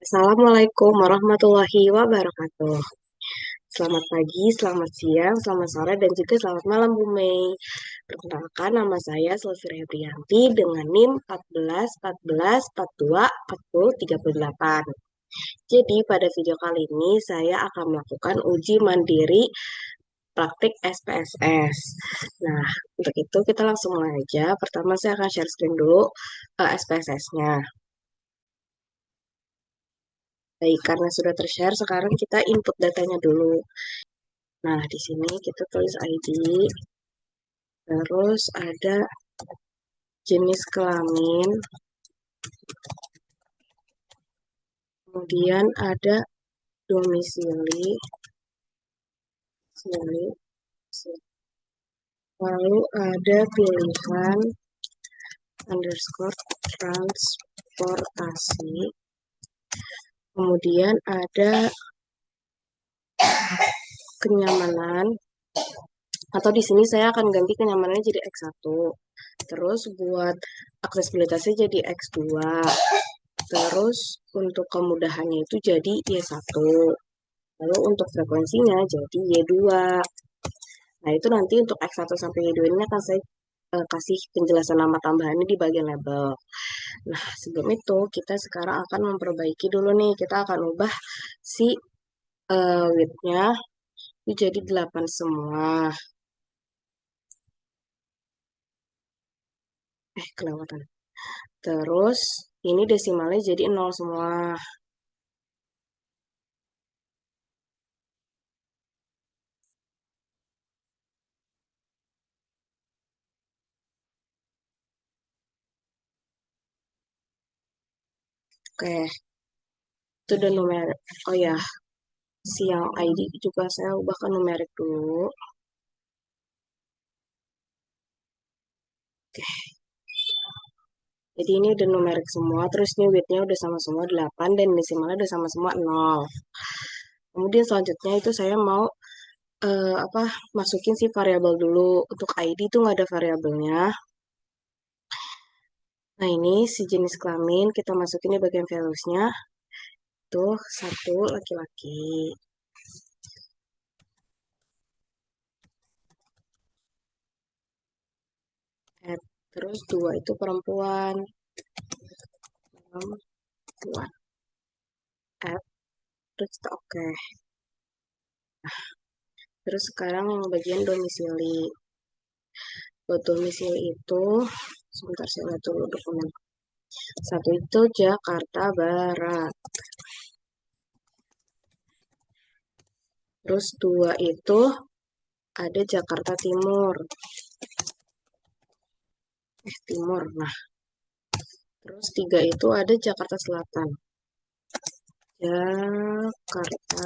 Assalamualaikum warahmatullahi wabarakatuh. Selamat pagi, selamat siang, selamat sore, dan juga selamat malam Bu Mei. Perkenalkan, nama saya Selvi Febrianti dengan NIM 14 14 42 40 38. Jadi pada video kali ini saya akan melakukan uji mandiri praktik SPSS. Nah, untuk itu kita langsung mulai aja. Pertama saya akan share screen dulu SPSS-nya. Baik, karena sudah tershare, sekarang kita input datanya dulu. Nah, di sini kita tulis ID, terus ada jenis kelamin, kemudian ada domisili, lalu ada pilihan underscore transportasi, kemudian ada kenyamanan, atau di sini saya akan ganti kenyamanannya jadi X1. Terus buat aksesibilitasnya jadi X2. Terus untuk kemudahannya itu jadi Y1. Lalu untuk frekuensinya jadi Y2. Nah, itu nanti untuk X1 sampai Y2 ini akan saya kasih penjelasan nama tambahannya di bagian label. Nah, sebelum itu kita sekarang akan memperbaiki dulu nih. Kita akan ubah si width-nya itu jadi 8 semua. Kelewatan. Terus ini desimalnya jadi 0 semua. Oke, itu udah numerik. Oh ya, si yang ID juga saya ubah ke numerik dulu. Oke. Jadi ini udah numerik semua, terus ini width-nya udah sama semua 8 dan desimalnya udah sama semua 0. Kemudian selanjutnya itu saya mau apa masukin si variabel dulu. Untuk ID itu nggak ada variabelnya. Nah, ini si jenis kelamin kita masukin di bagian values-nya. Itu 1 laki-laki. Terus 2 itu perempuan. Perempuan. Terus kita oke. Terus sekarang yang bagian domisili. Buat domisili itu, sebentar saya lihat dulu dokumen. 1 itu Jakarta Barat. Terus 2 itu ada Jakarta Timur. Timur. Nah, terus 3 itu ada Jakarta Selatan. Jakarta.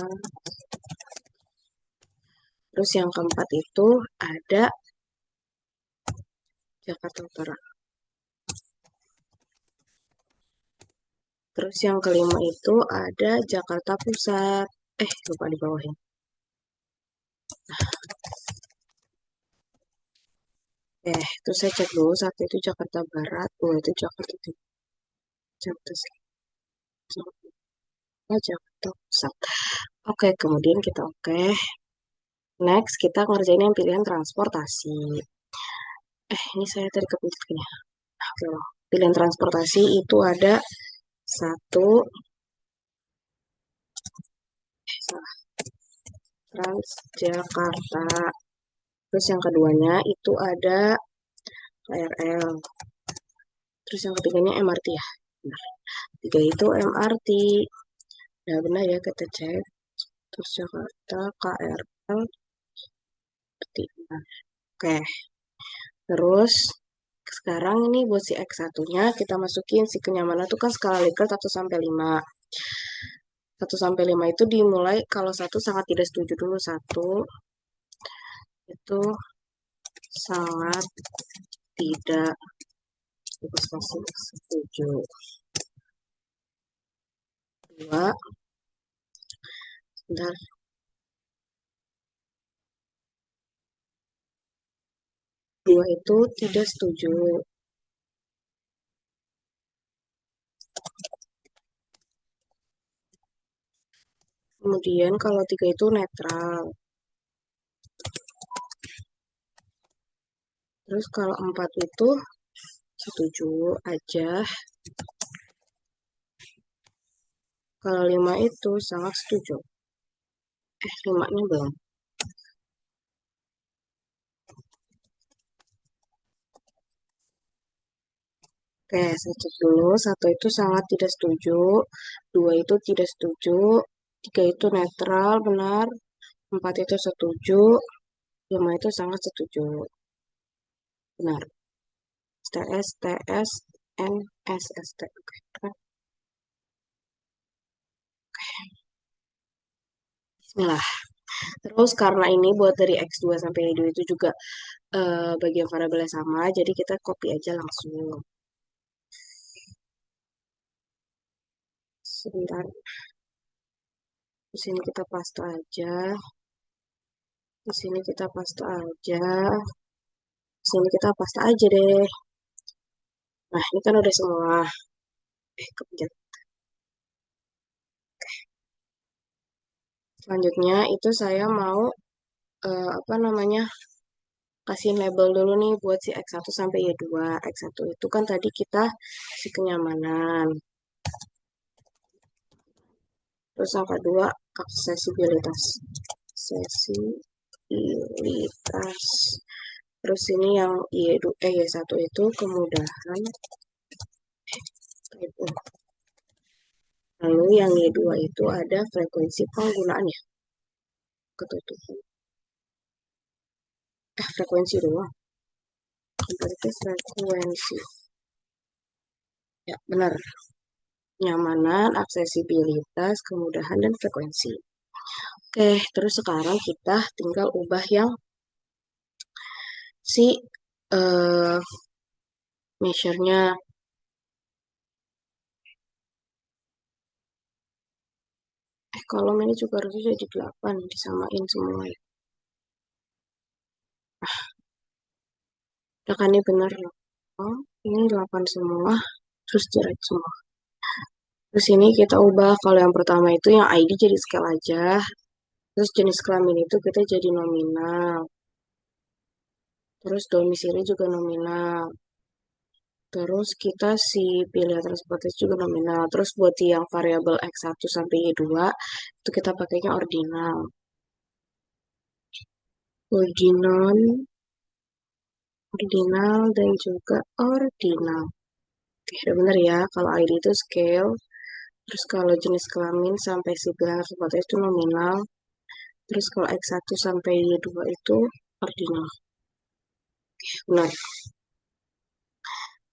Terus yang keempat itu ada Jakarta Utara. Terus yang kelima itu ada Jakarta Pusat. Lupa di bawahnya. Terus saya cek dulu, 1 itu Jakarta Barat, 2 itu Jakarta Timur. Jakarta Jakarta Pusat. Oke, kemudian kita oke. Next, kita ngerjain yang pilihan transportasi. Ini saya tadi kepencet kayaknya. Oke loh. Pilihan transportasi itu ada 1, Transjakarta. Terus yang keduanya itu ada KRL. Terus yang ketiganya MRT ya. Nah, 3 itu MRT. Nah, benar ya, kita cek. Terus Jakarta, KRL, MRT. Nah, oke. Terus sekarang ini buat si X1-nya kita masukin si kenyamanan itu kan skala Likert 1 sampai 5. 1 sampai 5 itu dimulai kalau 1 sangat tidak setuju dulu. 1 itu sangat tidak setuju. 2 bentar. 2 itu tidak setuju. Kemudian kalau 3 itu netral. Terus kalau 4 itu setuju aja. Kalau 5 itu sangat setuju. 5-nya belum. Oke, saya cek dulu. 1 itu sangat tidak setuju. 2 itu tidak setuju. 3 itu netral, benar. 4 itu setuju. 5 itu sangat setuju. Benar. STS, TS, N, SST. Oke. Bismillah. Terus karena ini buat dari X2 sampai Y2 itu juga bagian variabelnya sama, jadi kita copy aja langsung. Sebentar. Di sini kita paste aja. Di sini kita paste aja. Di sini kita paste aja deh. Nah, ini kan udah semua. Kepencet. Selanjutnya itu saya mau apa namanya? Kasih label dulu nih buat si X1 sampai Y2. X1 itu kan tadi kita si kenyamanan. Terus yang kedua, aksesibilitas. Aksesibilitas. Terus ini yang Y1 itu kemudahan. Lalu yang Y2 itu ada frekuensi penggunaannya. Ketutupan. Frekuensi doang. Berarti frekuensi. Ya, benar. Nyamanan, aksesibilitas, kemudahan, dan frekuensi. Oke, terus sekarang kita tinggal ubah yang si measure-nya. Kolom ini juga harusnya jadi 8, disamain semua ya. Udah kan ini benar. Oh, ini 8 semua, terus direct semua. Terus ini kita ubah, kalau yang pertama itu yang ID jadi scale aja. Terus jenis kelamin itu kita jadi nominal. Terus domisili juga nominal. Terus kita si pilihan transportasi juga nominal. Terus buat yang variabel X1 sampai Y2 itu kita pakainya ordinal. Ordinal, ordinal dan juga ordinal. Oke, udah bener ya. Kalau ID itu scale. Terus kalau jenis kelamin sampai si pilihan transportasi itu nominal. Terus kalau X1 sampai Y2 itu ordinal. Benar.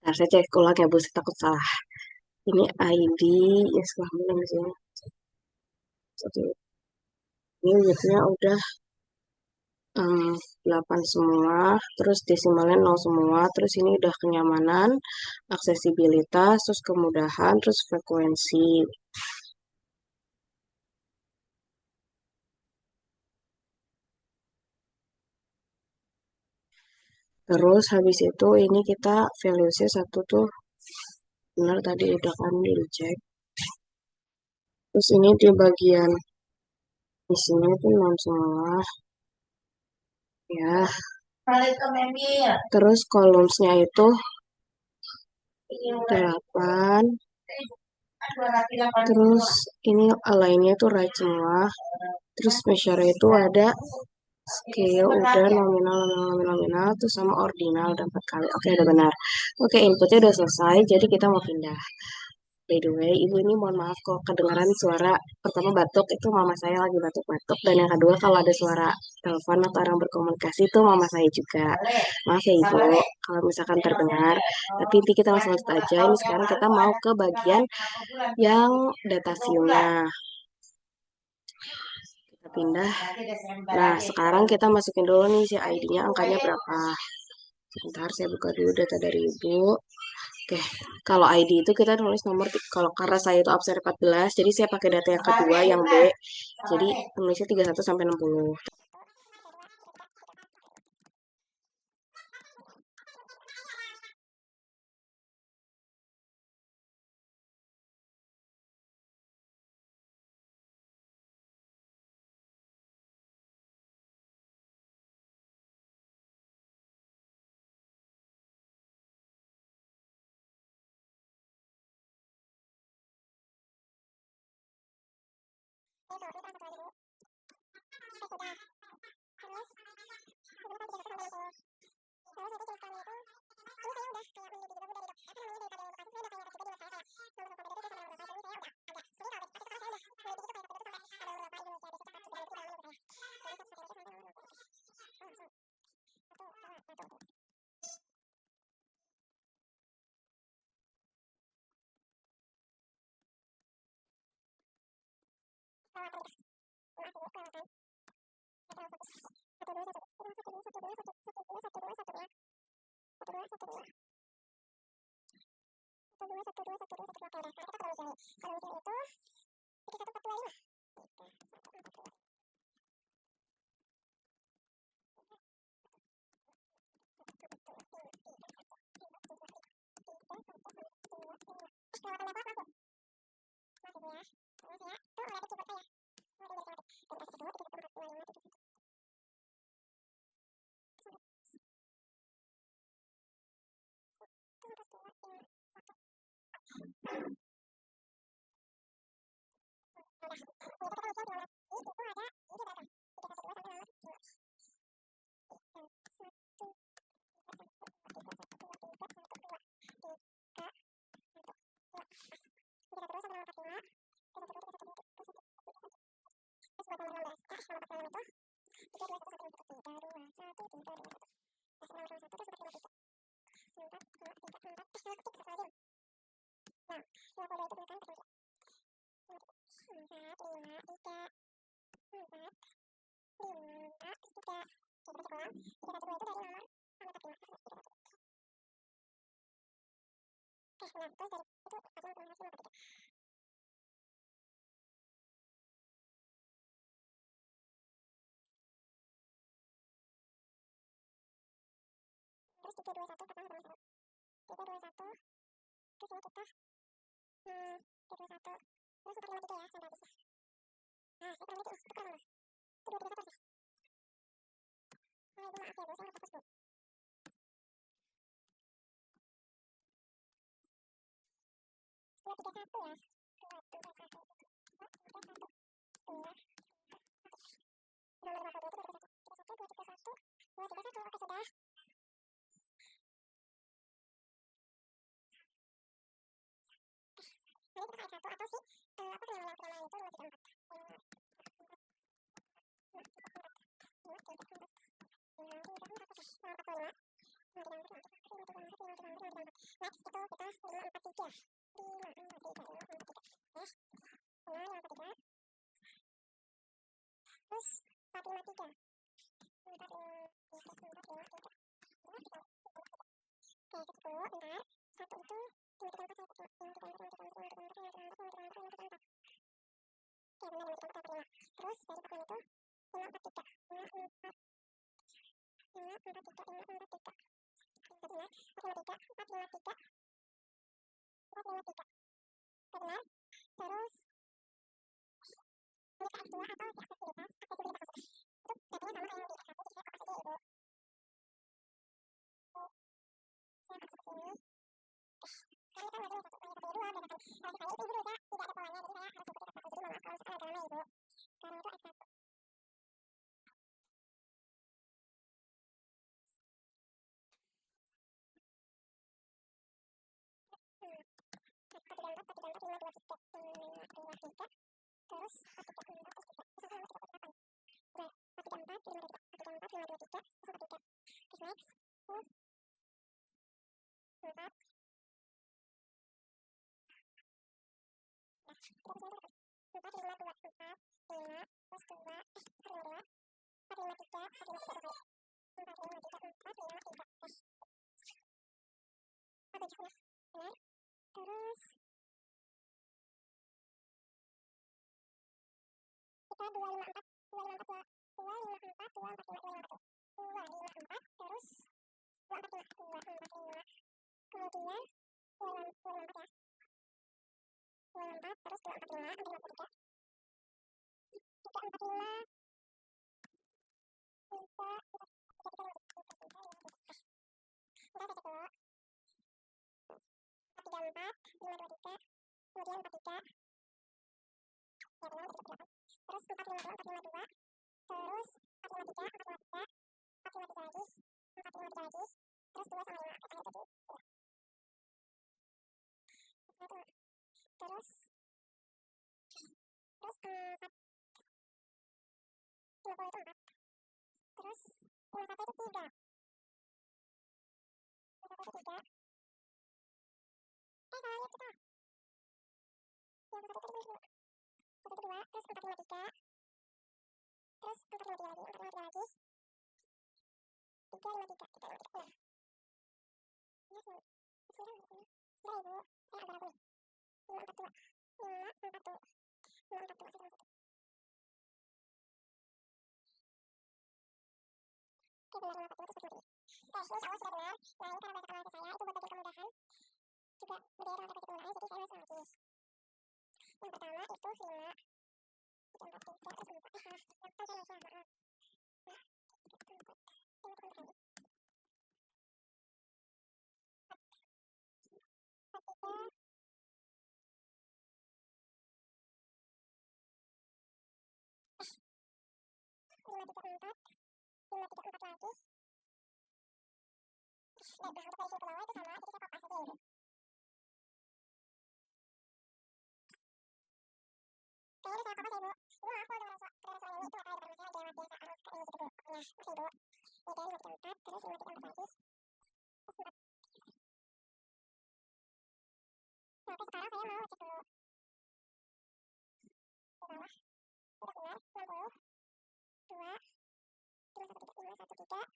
Nah, saya cek ulang ya, Bu. Saya takut salah. Ini ID, ya kelamin yang di sini. Oke. Ini width-nya udah 8 semua, terus desimalnya 0 semua, terus ini udah kenyamanan, aksesibilitas, terus kemudahan, terus frekuensi. Terus habis itu ini kita values-nya satu tuh benar tadi udah kan dicek. Terus ini di bagian isinya tuh 0 semua. Ya. Terus columns-nya itu 8. Terus ini align-nya tuh right semua. Terus measure itu ada scale udah nominal, nominal, terus sama ordinal udah 4 kali. Oke, udah benar. Oke, inputnya udah selesai, jadi kita mau pindah. By the way, ibu ini mohon maaf kok kedengaran suara pertama batuk itu mama saya lagi batuk-batuk, dan yang kedua kalau ada suara telepon atau orang berkomunikasi itu mama saya juga. Maaf ya ibu kalau misalkan terdengar. Tapi inti kita langsung lanjut aja. Ini sekarang kita mau ke bagian yang data view-nya. Kita pindah. Nah, sekarang kita masukin dulu nih si ID-nya angkanya berapa. Sebentar, saya buka dulu data dari ibu. Oke, kalau ID itu kita nulis nomor, kalau karena saya itu absen 14, jadi saya pakai data yang kedua, yang B. Jadi nulisnya 31 sampai 60. terus 452, 452, terus 453, 453 lagi, 453 lagi, terus 2 sama 5 akhir tadi, terus 4 20 itu 4, terus 51 itu 3, 51 itu 3, salah lihat kita, 51 itu 2, 1 itu 2, terus 453, terus 453 lagi, 453 lagi, 353, 353, nah, ini semua, sekarang di sini, sebentar ibu, saya agak ragu nih, 542, 542, 542, 542, oke benar 542 terus 543, oke insya Allah sudah benar, nah ini karena bahasa bahasa saya, itu buat bagian kemudahan, juga budaya dalam repetisi penggunaan, jadi saya ulang lagi, yang pertama itu 5, 3, 4, 3, terus 4, salah, yang kan saya salah, maaf, nah, 4, 5 lagi, 4, 3, 5, 3, 4, 5, 3, 4 lagi, nah untuk dari sini ke bawah itu sama, jadi saya kopas aja ini. Kayaknya udah saya kopas ya ibu. Ibu maaf kalau dengar suara ini itu gak tahu ya bukan masalah dia lewat biasa harus ke ini gitu bu. Pokoknya masih ibu. Ini kan 534 terus 534 lagi. Terus 4. Nah oke sekarang saya mau cek dulu. Ke bawah. Udah benar. 60. 2. 513.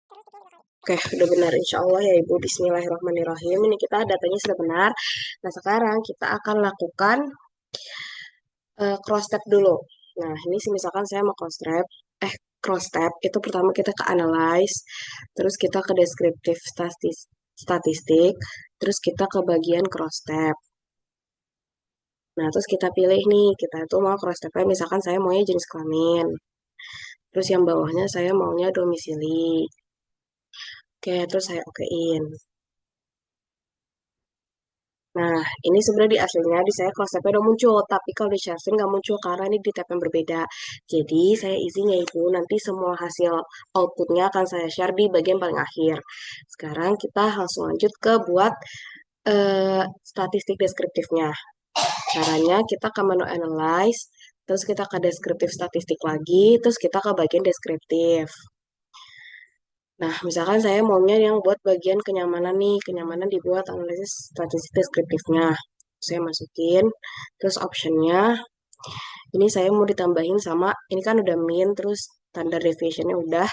Terus 3 juga kali. Oke, udah benar insya Allah ya Ibu. Bismillahirrahmanirrahim. Ini kita datanya sudah benar. Nah, sekarang kita akan lakukan cross step dulu. Nah, ini sih misalkan saya mau cross step itu pertama kita ke analyze, terus kita ke deskriptif statistik, terus kita ke bagian cross step. Nah, terus kita pilih nih, kita itu mau cross step misalkan saya maunya jenis kelamin. Terus yang bawahnya saya maunya domisili. Oke, terus saya okein. Nah, ini sebenarnya di aslinya di saya cross tab-nya udah muncul, tapi kalau di ShareScreen nggak muncul karena ini di tab yang berbeda. Jadi, saya izin ya Ibu, nanti semua hasil outputnya akan saya share di bagian paling akhir. Sekarang kita langsung lanjut ke buat statistik deskriptifnya. Caranya kita ke menu Analyze, terus kita ke deskriptif statistik lagi, terus kita ke bagian deskriptif. Nah, misalkan saya maunya yang buat bagian kenyamanan nih, kenyamanan dibuat analisis statistik deskriptifnya. Saya masukin, terus optionnya, ini saya mau ditambahin sama, ini kan udah min, terus standard deviationnya udah.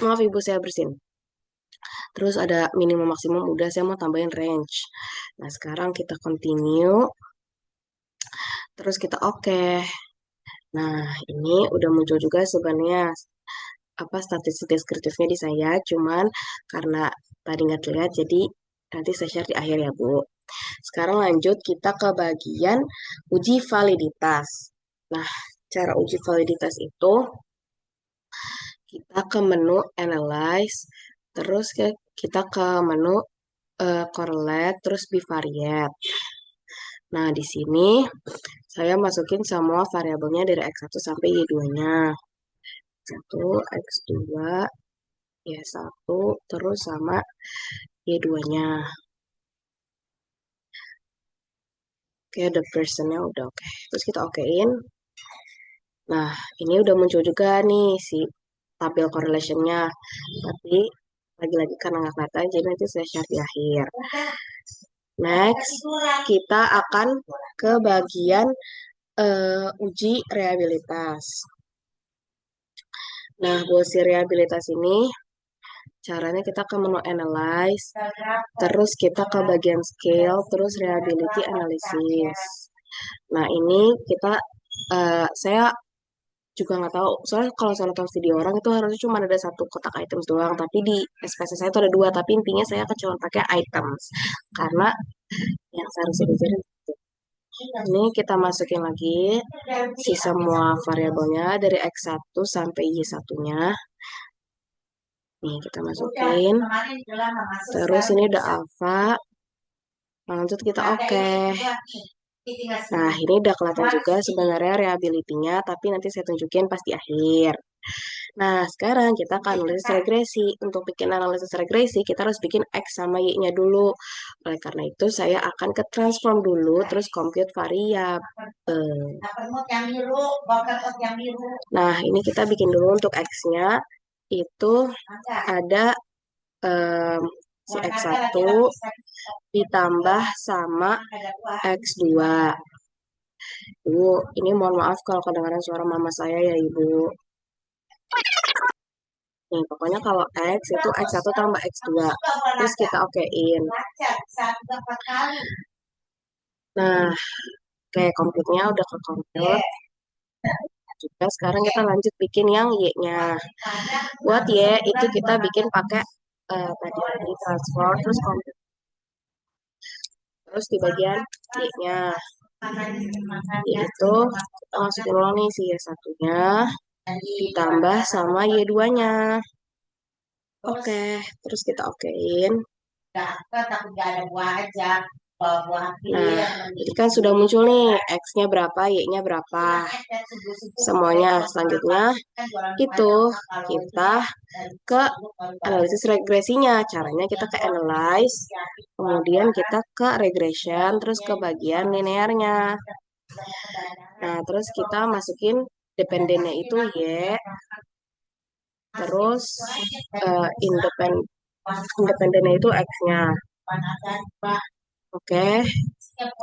Maaf Ibu, saya bersin. Terus ada minimum maksimum udah, saya mau tambahin range. Nah, sekarang kita continue, terus kita oke. Nah, ini udah muncul juga sebenarnya apa statistik deskriptifnya di saya, cuman karena tadi nggak terlihat, jadi nanti saya share di akhir ya Bu. Sekarang lanjut kita ke bagian uji validitas. Nah, cara uji validitas itu kita ke menu Analyze, terus kita ke menu Correlate, terus Bivariate. Nah, di sini saya masukin semua variabelnya dari X1 sampai Y2-nya. X1, X2, Y1, terus sama Y2-nya. Oke, the personnya udah oke. Terus kita okein. Nah, ini udah muncul juga nih si tabel correlation-nya. Tapi lagi-lagi karena nggak kelihatan, jadi nanti saya share di akhir. Next, kita akan ke bagian uji reliabilitas. Nah, buat si reliabilitas ini, caranya kita ke menu Analyze, terus kita ke bagian Scale, terus Reliability Analysis. Nah, ini kita, saya juga nggak tahu, soalnya kalau saya nonton video orang itu harusnya cuma ada satu kotak items doang, tapi di SPSS saya itu ada dua, tapi intinya saya akan cuma pakai items, karena yang saya harus diajarin itu. Ini kita masukin lagi si semua variabelnya dari X1 sampai Y1-nya. Nih, kita masukin. Terus ini udah alpha. Lanjut kita oke. Nah, ini udah kelihatan juga sebenarnya reliability-nya, tapi nanti saya tunjukin pas di akhir. Nah, sekarang kita akan analisis regresi. Untuk bikin analisis regresi, kita harus bikin X sama Y-nya dulu. Oleh karena itu, saya akan ke transform dulu, terus compute variabel. Nah, ini kita bikin dulu untuk X-nya. Itu ada si X1 ditambah sama X2. Ibu, ini mohon maaf kalau kedengaran suara mama saya ya, Ibu. Nih, pokoknya kalau X itu X1 tambah X2. Terus kita okein. Nah, kayak compute-nya udah ke compute. Juga sekarang kita lanjut bikin yang Y-nya. Buat Y, itu kita bikin pakai tadi transform, terus compute. Terus di bagian Y-nya. Yaitu kita masukin dulu nih si Y1-nya. Ditambah sama Y2-nya. Oke, terus kita okein. Nah, jadi kan sudah muncul nih X-nya berapa, Y-nya berapa. Semuanya selanjutnya itu kita ke analisis regresinya. Caranya kita ke analyze, kemudian kita ke regression, terus ke bagian linearnya. Nah, terus kita masukin dependennya itu Y, terus independennya itu X-nya. Oke,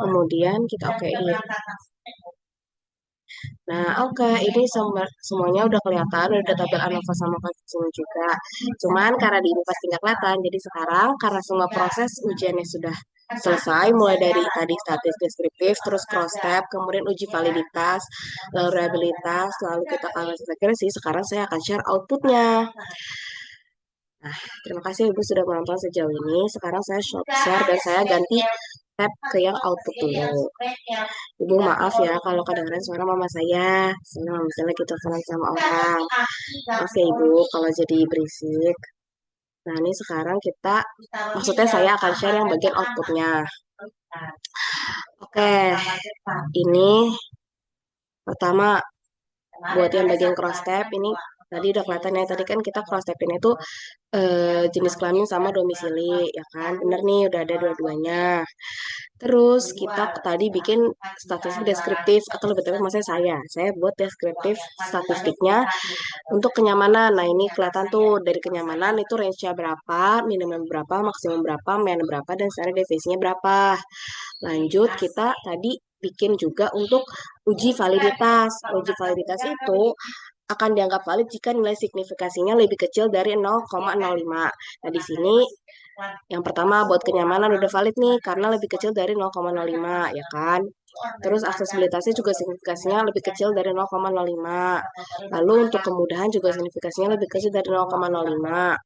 kemudian kita okein. Nah, oke, ini semuanya udah kelihatan, udah tabel ANOVA sama koefisien juga. Cuman karena di ini pasti nggak kelihatan, jadi sekarang karena semua proses ujiannya sudah selesai, mulai dari tadi statis deskriptif, terus cross step, kemudian uji validitas, lalu reliabilitas, lalu kita analisis regresi. Sekarang saya akan share outputnya. Nah, terima kasih Ibu sudah menonton sejauh ini. Sekarang saya share dan saya ganti tab ke yang output dulu. Ibu maaf ya kalau kedengaran suara mama saya. Saya mama saya lagi teleponan sama orang. Maaf ya Ibu kalau jadi berisik. Nah, ini sekarang maksudnya saya akan share yang bagian outputnya. Oke, ini pertama buat yang bagian cross step ini tadi udah kelihatan ya, tadi kan kita cross step ini tuh jenis kelamin sama domisili ya kan, bener nih udah ada dua-duanya. Terus kita tadi bikin statistik deskriptif, atau lebih tepatnya maksudnya saya buat deskriptif statistiknya untuk kenyamanan. Nah, ini kelihatan tuh dari kenyamanan itu range-nya berapa, minimum berapa, maksimum berapa, min berapa, dan standar deviasinya berapa. Lanjut, kita tadi bikin juga untuk uji validitas. Uji validitas itu akan dianggap valid jika nilai signifikasinya lebih kecil dari 0,05. Nah, di sini yang pertama buat kenyamanan udah valid nih karena lebih kecil dari 0,05 ya kan. Terus aksesibilitasnya juga signifikasinya lebih kecil dari 0,05. Lalu untuk kemudahan juga signifikasinya lebih kecil dari 0,05.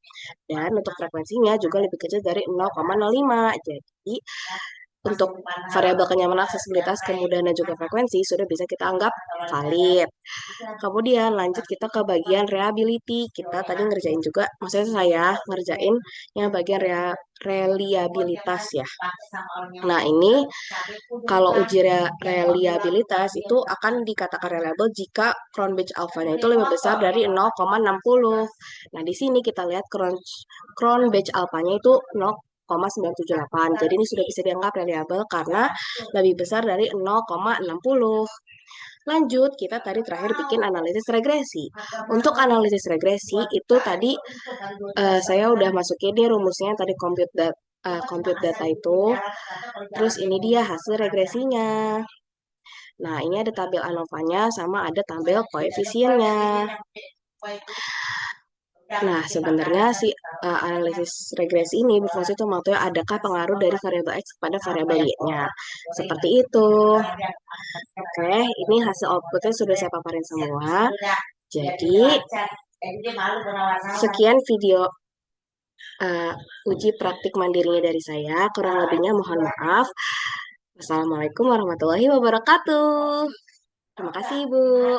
Dan untuk frekuensinya juga lebih kecil dari 0,05. Jadi untuk variabel kenyamanan, aksesibilitas, kemudahan, dan juga frekuensi sudah bisa kita anggap valid. Kemudian lanjut kita ke bagian reliability. Kita tadi ngerjain juga, maksudnya saya ngerjain yang bagian reliabilitas ya. Nah, ini kalau uji reliabilitas itu akan dikatakan reliable jika Cron-Batch alpha-nya itu lebih besar dari 0,60. Nah, di sini kita lihat Cron-Batch alpha-nya itu 0,978. Jadi ini sudah bisa dianggap reliable karena lebih besar dari 0,60. Lanjut, kita tadi terakhir bikin analisis regresi. Untuk analisis regresi itu tadi saya udah masukin nih rumusnya tadi compute data itu. Terus ini dia hasil regresinya. Nah, ini ada tabel ANOVA-nya sama ada tabel koefisiennya. Nah, sebenarnya si analisis regresi ini berfungsi untuk mengetahui adakah pengaruh dari variabel X pada variabel Y-nya. Seperti itu. Oke, ini hasil outputnya sudah saya paparin semua. Jadi, sekian video uji praktik mandirinya dari saya. Kurang lebihnya mohon maaf. Wassalamualaikum warahmatullahi wabarakatuh. Terima kasih, Ibu.